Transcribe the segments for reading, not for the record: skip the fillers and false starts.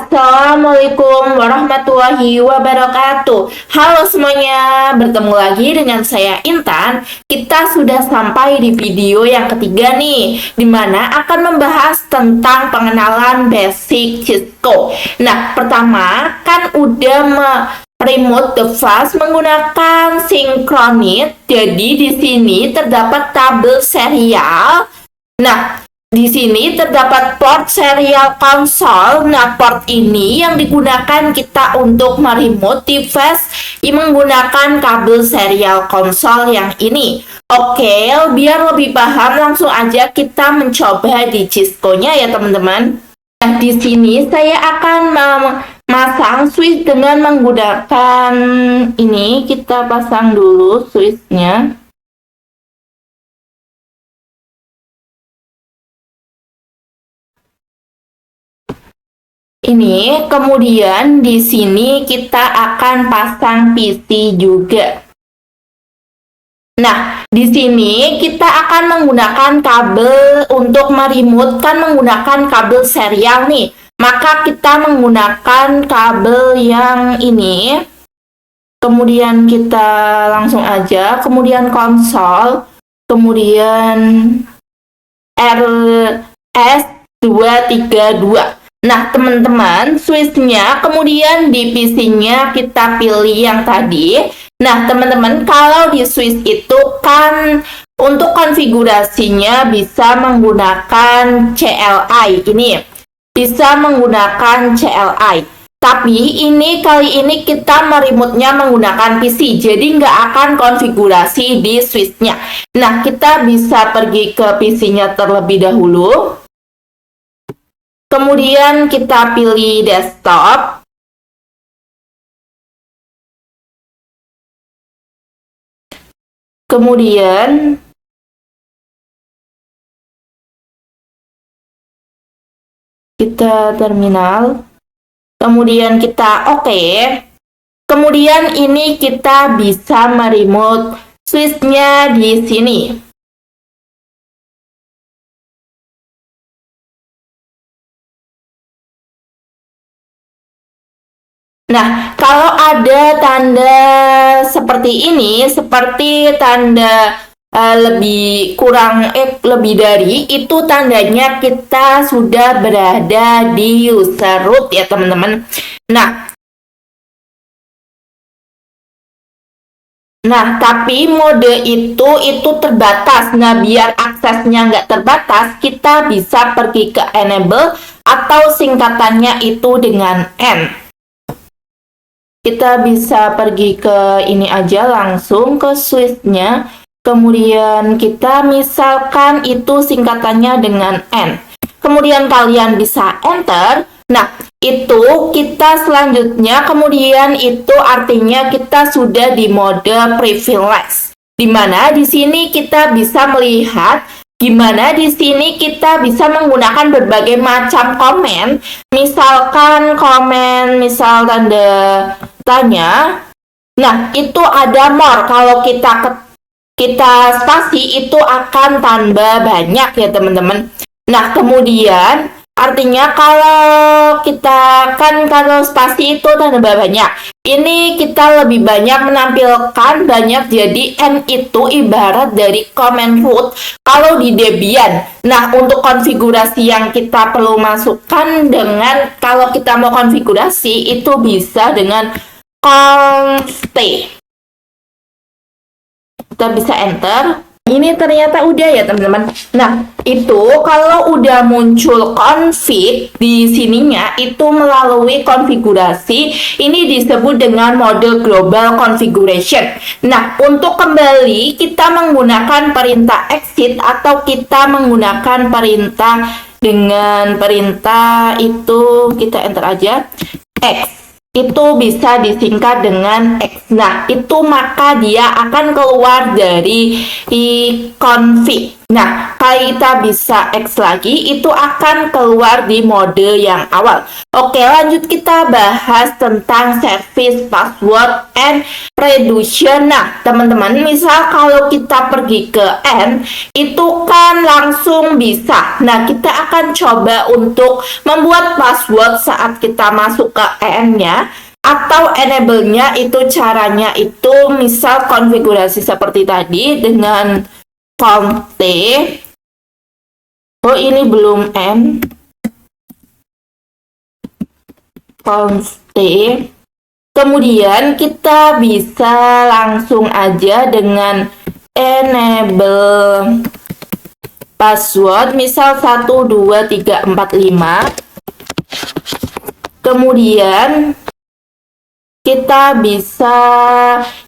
Assalamualaikum warahmatullahi wabarakatuh. Halo semuanya, bertemu lagi dengan saya Intan. Kita sudah sampai di video yang ketiga nih, dimana akan membahas tentang pengenalan basic Cisco. Nah, pertama kan udah remote device menggunakan Synchronit. Jadi di sini terdapat kabel serial. Nah, di sini terdapat port serial konsol. Nah, port ini yang digunakan kita untuk meremote device menggunakan kabel serial konsol yang ini. Oke, biar lebih paham langsung aja kita mencoba di Cisco-nya ya teman-teman. Nah, di sini saya akan memasang switch dengan menggunakan ini. Kita pasang dulu switch-nya. Ini, kemudian di sini kita akan pasang PC juga. Nah, di sini kita akan menggunakan kabel untuk meremote kan menggunakan kabel serial nih. Maka kita menggunakan kabel yang ini. Kemudian kita langsung aja, kemudian konsol, kemudian RS232. Nah, teman-teman, switch-nya kemudian di PC-nya kita pilih yang tadi. Nah, teman-teman, kalau di switch itu kan untuk konfigurasinya bisa menggunakan CLI. Ini bisa menggunakan CLI. Tapi kali ini kita meremote-nya menggunakan PC. Jadi nggak akan konfigurasi di switch-nya. Nah, kita bisa pergi ke PC-nya terlebih dahulu. Kemudian kita pilih desktop. Kemudian kita terminal. Kemudian kita oke. Kemudian ini kita bisa meremote switch-nya di sini. Nah, kalau ada tanda seperti ini, seperti tanda lebih dari, itu tandanya kita sudah berada di user root ya teman-teman. Nah, tapi mode itu terbatas. Nah, biar aksesnya nggak terbatas, kita bisa pergi ke enable atau singkatannya itu dengan N. Kita bisa pergi ke ini aja, langsung ke switch-nya. Kemudian kita misalkan itu singkatannya dengan N. Kemudian kalian bisa enter. Nah, itu kita selanjutnya, kemudian itu artinya kita sudah di mode privilege. Dimana di sini kita bisa melihat gimana di sini kita bisa menggunakan berbagai macam komen. Misalkan komen, misal tanda tanya. Nah, itu ada more. Kalau kita spasi itu akan tambah banyak ya teman-teman. Nah, kemudian artinya kalau kalau spasi itu tambah banyak. Ini kita lebih banyak menampilkan banyak, jadi N itu ibarat dari comment root kalau di Debian. Nah, untuk konfigurasi yang kita perlu masukkan dengan kalau kita mau konfigurasi itu bisa dengan const. Kita bisa enter. Ini ternyata udah ya teman-teman. Nah, itu kalau udah muncul config di sininya itu melalui konfigurasi, ini disebut dengan mode global configuration. Nah, untuk kembali kita menggunakan perintah exit atau kita menggunakan perintah dengan perintah itu kita enter aja X. Itu bisa disingkat dengan X. Nah, itu maka dia akan keluar dari config. Nah, kalau kita bisa X lagi, itu akan keluar di mode yang awal. Oke, lanjut kita bahas tentang service password and reduction. Nah, teman-teman, misal kalau kita pergi ke N, itu kan langsung bisa. Nah, kita akan coba untuk membuat password saat kita masuk ke N-nya. Atau enable-nya itu caranya itu misal konfigurasi seperti tadi dengan Const. Oh, ini belum N. Const. Kemudian kita bisa langsung aja dengan enable password misal 1 2 3 4 5. Kemudian kita bisa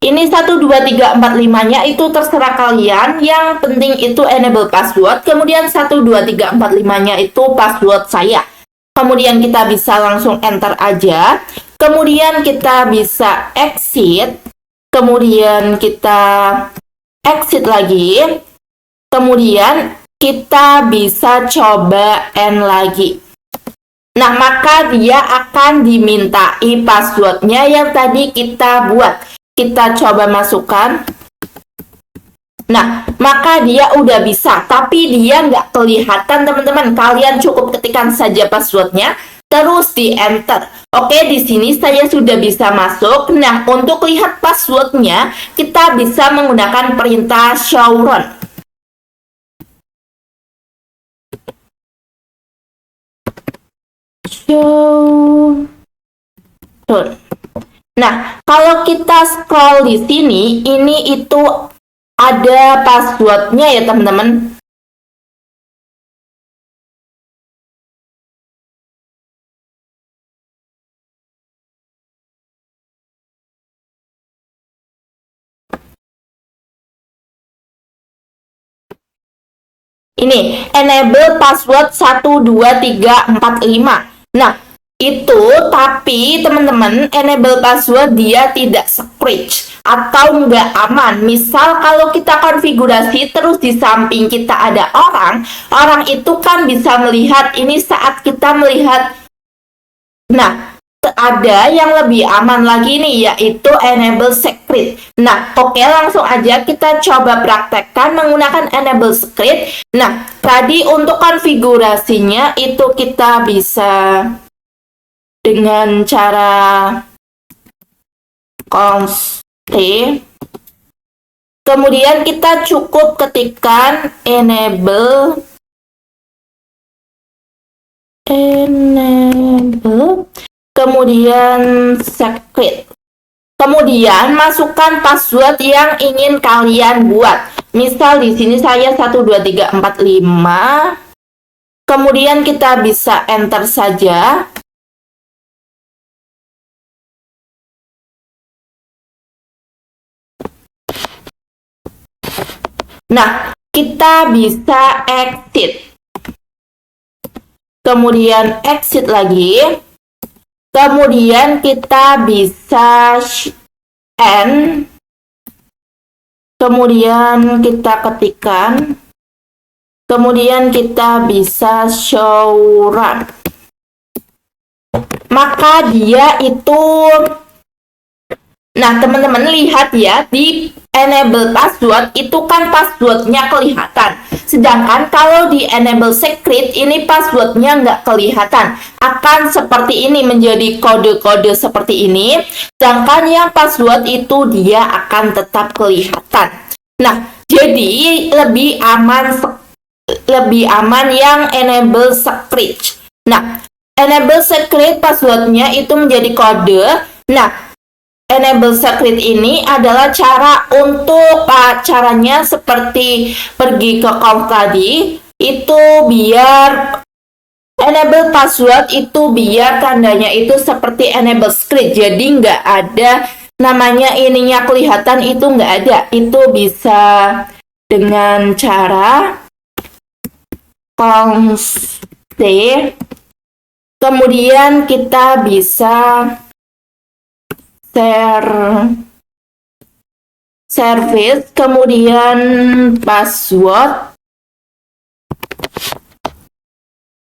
ini 1 2 3 4 5-nya itu terserah kalian, yang penting itu enable password. Kemudian 1 2 3 4 5-nya itu password saya. Kemudian kita bisa langsung enter aja. Kemudian kita bisa exit. Kemudian kita exit lagi. Kemudian kita bisa coba N lagi. Nah, maka dia akan dimintai passwordnya yang tadi kita buat. Kita coba masukkan. Nah, maka dia udah bisa, tapi dia nggak kelihatan, teman-teman. Kalian cukup ketikkan saja passwordnya, terus di enter. Oke, di sini saya sudah bisa masuk. Nah, untuk lihat passwordnya, kita bisa menggunakan perintah show run. Nah, kalau kita scroll di sini, ini itu ada passwordnya ya, teman-teman. Ini enable password 1 2 3 4 5. Nah, itu tapi teman-teman enable password dia tidak secret atau nggak aman. Misal kalau kita konfigurasi terus di samping kita ada orang itu kan bisa melihat ini saat kita melihat. Nah, ada yang lebih aman lagi nih, yaitu enable secret. Nah, oke, langsung aja kita coba praktekkan menggunakan enable secret. Nah, tadi untuk konfigurasinya itu kita bisa dengan cara const. Kemudian kita cukup ketikkan enable kemudian secret. Kemudian masukkan password yang ingin kalian buat. Misal di sini saya 1 2 3 4 5. Kemudian kita bisa enter saja. Nah, kita bisa exit. Kemudian exit lagi. Kemudian kita bisa N. Kemudian kita ketikkan. Kemudian kita bisa show run. Maka dia itu, nah teman-teman lihat ya, di enable password itu kan passwordnya kelihatan. Sedangkan kalau di enable secret ini passwordnya nggak kelihatan. Akan seperti ini, menjadi kode-kode seperti ini. Sedangkan yang password itu dia akan tetap kelihatan. Nah, jadi lebih aman yang enable secret. Nah, enable secret passwordnya itu menjadi kode. Nah, enable secret ini adalah cara untuk caranya seperti pergi ke conf tadi, itu biar enable password itu biar tandanya itu seperti enable secret, jadi nggak ada namanya ininya kelihatan, itu nggak ada. Itu bisa dengan cara const. Kemudian kita bisa service, kemudian password,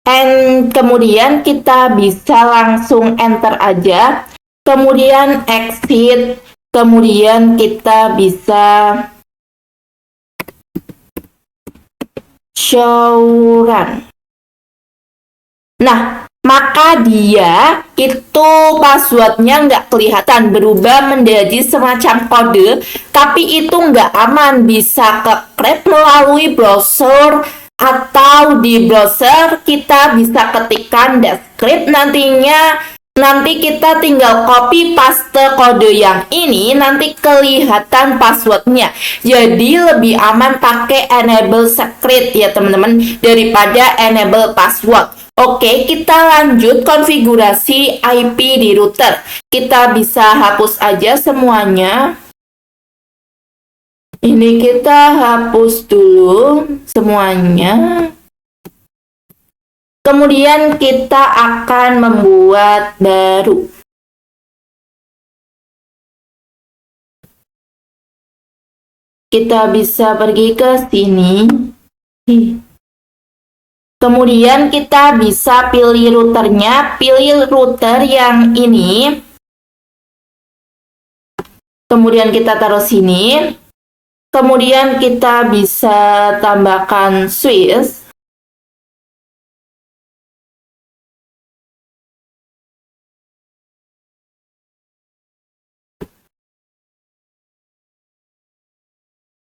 And kemudian kita bisa langsung enter aja, kemudian exit, kemudian kita bisa show run. Nah, maka dia itu passwordnya nggak kelihatan, berubah menjadi semacam kode, tapi itu nggak aman, bisa ke-crack melalui browser, atau di browser kita bisa ketikkan Descript, nanti kita tinggal copy paste kode yang ini, nanti kelihatan passwordnya. Jadi lebih aman pakai enable secret ya teman-teman, daripada enable password. Oke, kita lanjut konfigurasi IP di router. Kita bisa hapus aja semuanya. Ini kita hapus dulu semuanya. Kemudian kita akan membuat baru. Kita bisa pergi ke sini. Kemudian kita bisa pilih routernya, pilih router yang ini. Kemudian kita taruh sini. Kemudian kita bisa tambahkan Swiss.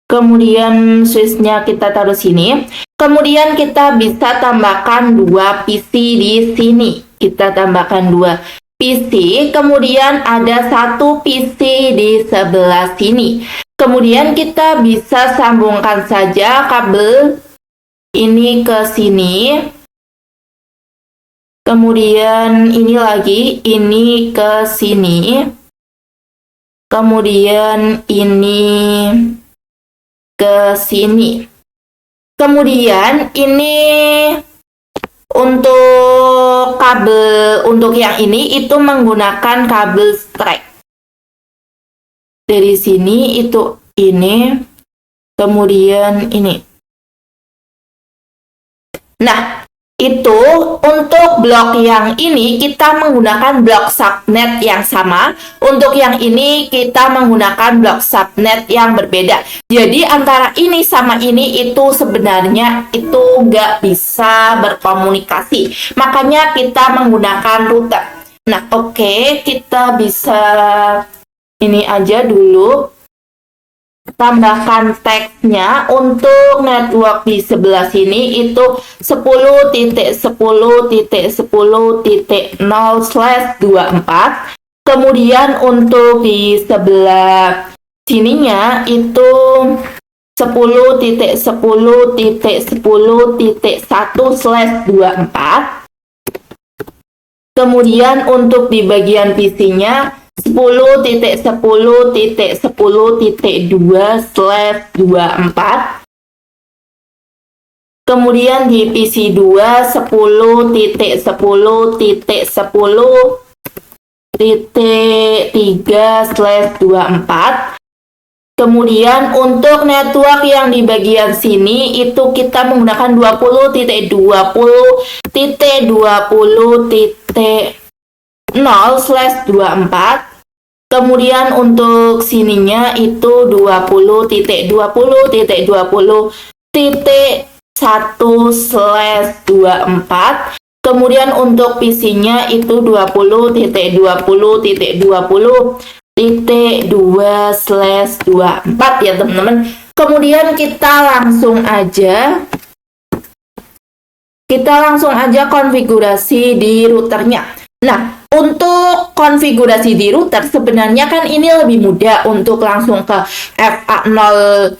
Kemudian Swissnya kita taruh sini. Kemudian kita bisa tambahkan 2 PC di sini. Kita tambahkan 2 PC. Kemudian ada 1 PC di sebelah sini. Kemudian kita bisa sambungkan saja kabel ini ke sini. Kemudian ini lagi, ini ke sini. Kemudian ini ke sini. Kemudian ini untuk kabel, untuk yang ini itu menggunakan kabel strike. Dari sini itu ini, kemudian ini. Nah, itu untuk blok yang ini kita menggunakan blok subnet yang sama. Untuk yang ini kita menggunakan blok subnet yang berbeda. Jadi antara ini sama ini itu sebenarnya itu nggak bisa berkomunikasi. Makanya kita menggunakan router. Nah, oke, kita bisa ini aja dulu. Tambahkan teksnya untuk network di sebelah sini itu 10.10.10.0/24. Kemudian untuk di sebelah sininya itu 10.10.10.1/24. Kemudian untuk di bagian PC-nya 10.10.10.2/24. Kemudian di PC 2 10.10.10.3/24. Kemudian untuk network yang di bagian sini itu kita menggunakan 20.20.20.0/24. Kemudian untuk sininya itu 20.20.20.1/24. Kemudian untuk PC-nya itu 20.20.20.2/24 ya teman-teman. Kemudian kita langsung aja konfigurasi di routernya. Nah, untuk konfigurasi di router sebenarnya kan ini lebih mudah untuk langsung ke FA00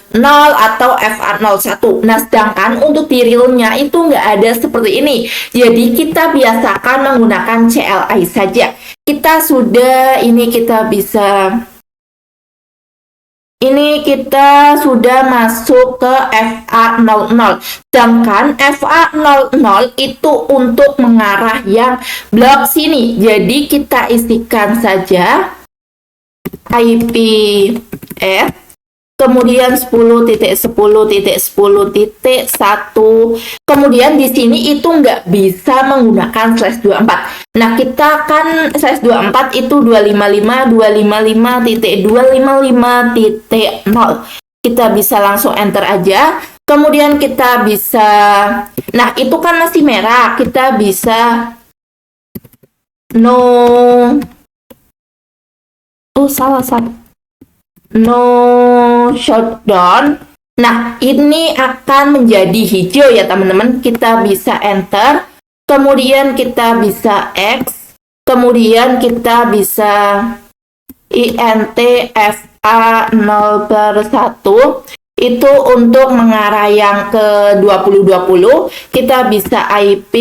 atau FA01. Nah, sedangkan untuk di realnya itu nggak ada seperti ini. Jadi kita biasakan menggunakan CLI saja. Kita sudah masuk ke FA00. Sedangkan FA00 itu untuk mengarah yang blok sini. Jadi kita isikan saja IP kemudian 10.10.10.1. Kemudian di sini itu nggak bisa menggunakan slash 24. Nah, kita kan slash 24 itu 255.255.0. Kita bisa langsung enter aja. Kemudian kita bisa, nah itu kan masih merah, kita bisa no shutdown. Nah, ini akan menjadi hijau ya teman-teman. Kita bisa enter, kemudian kita bisa X, kemudian kita bisa INTFA 0/1. Itu untuk mengarah yang ke 2020. Kita bisa IP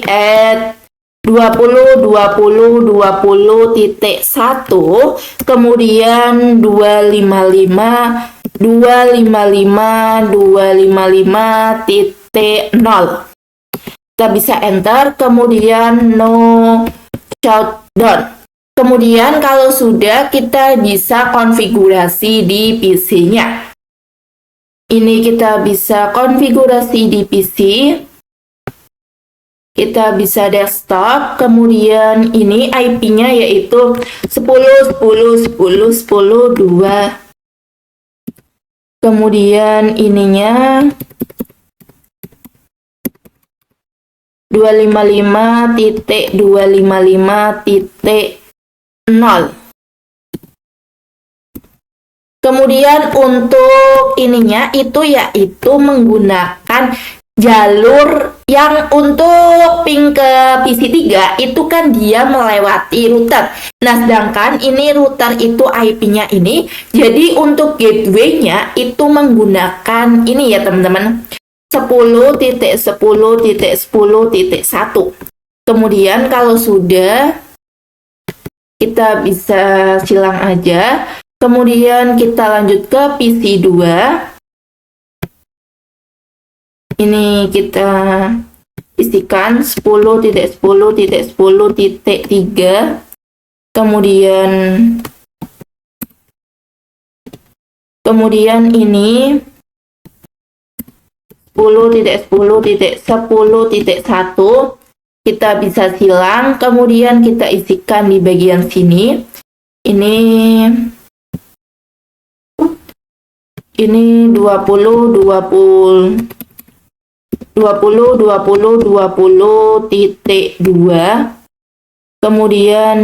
at 20.20.20.1, kemudian 255.255.0. Kita bisa enter, kemudian no shutdown. Kemudian kalau sudah, kita bisa konfigurasi di PC-nya. Ini kita bisa konfigurasi di PC. Kita bisa desktop, kemudian ini IP-nya yaitu 10.10.10.10.2. Kemudian ininya 255.255.0. Kemudian untuk ininya itu yaitu menggunakan jalur yang untuk ping ke PC3 itu kan dia melewati router. Nah, sedangkan ini router itu IP-nya ini. Jadi untuk gateway-nya itu menggunakan ini ya teman-teman. 10.10.10.1. Kemudian kalau sudah, kita bisa silang aja. Kemudian kita lanjut ke PC2. Ini kita isikan 10.10.10.3. Kemudian ini 10.10.10.1. Kita bisa silang, kemudian kita isikan di bagian sini. Ini 20.20.20.2. Kemudian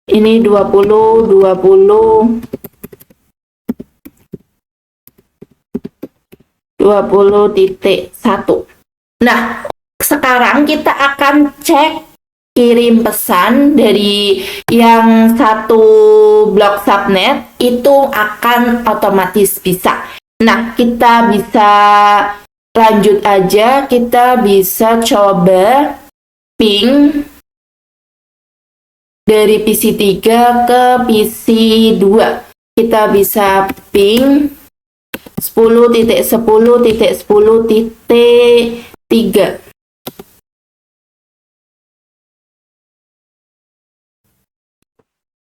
ini 20.1. Nah, sekarang kita akan cek kirim pesan dari yang satu blok subnet itu akan otomatis bisa. Nah, kita bisa lanjut aja, kita bisa coba ping dari PC3 ke PC2. Kita bisa ping 10.10.10.3.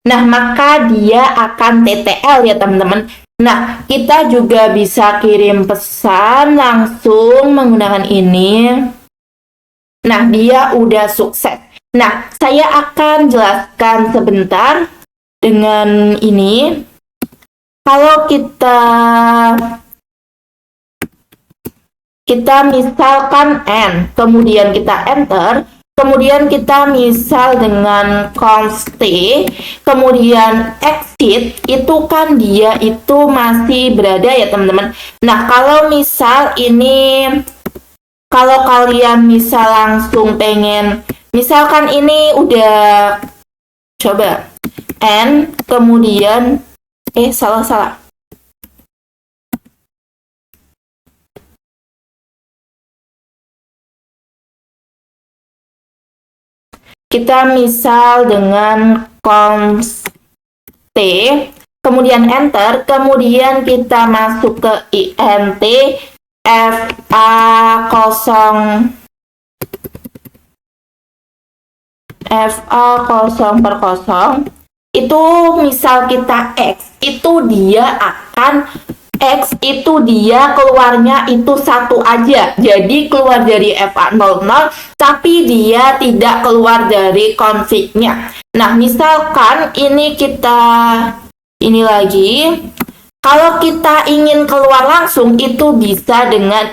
Nah, maka dia akan TTL ya teman-teman. Nah, kita juga bisa kirim pesan langsung menggunakan ini. Nah, dia udah sukses. Nah, saya akan jelaskan sebentar dengan ini. Kalau kita misalkan N, kemudian kita enter, kemudian kita misal dengan const T, kemudian exit, itu kan dia itu masih berada ya teman-teman. Nah, kalau misal ini, kalau kalian misal langsung pengen, misalkan ini udah, coba N, kemudian, salah. Kita misal dengan const T, kemudian enter, kemudian kita masuk ke INT FA0 FA0 per 0 itu misal kita X itu dia keluarnya itu satu aja, jadi keluar dari FA00 tapi dia tidak keluar dari konfliknya. Nah misalkan ini lagi, kalau kita ingin keluar langsung itu bisa dengan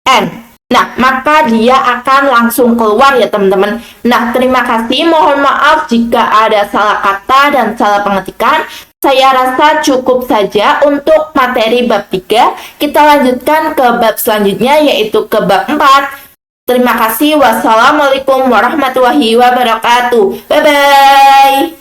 N. Nah, maka dia akan langsung keluar ya teman-teman. Nah, terima kasih. Mohon maaf jika ada salah kata dan salah pengetikan. Saya rasa cukup saja untuk materi bab 3. Kita lanjutkan ke bab selanjutnya yaitu ke bab 4. Terima kasih. Wassalamualaikum warahmatullahi wabarakatuh. Bye-bye.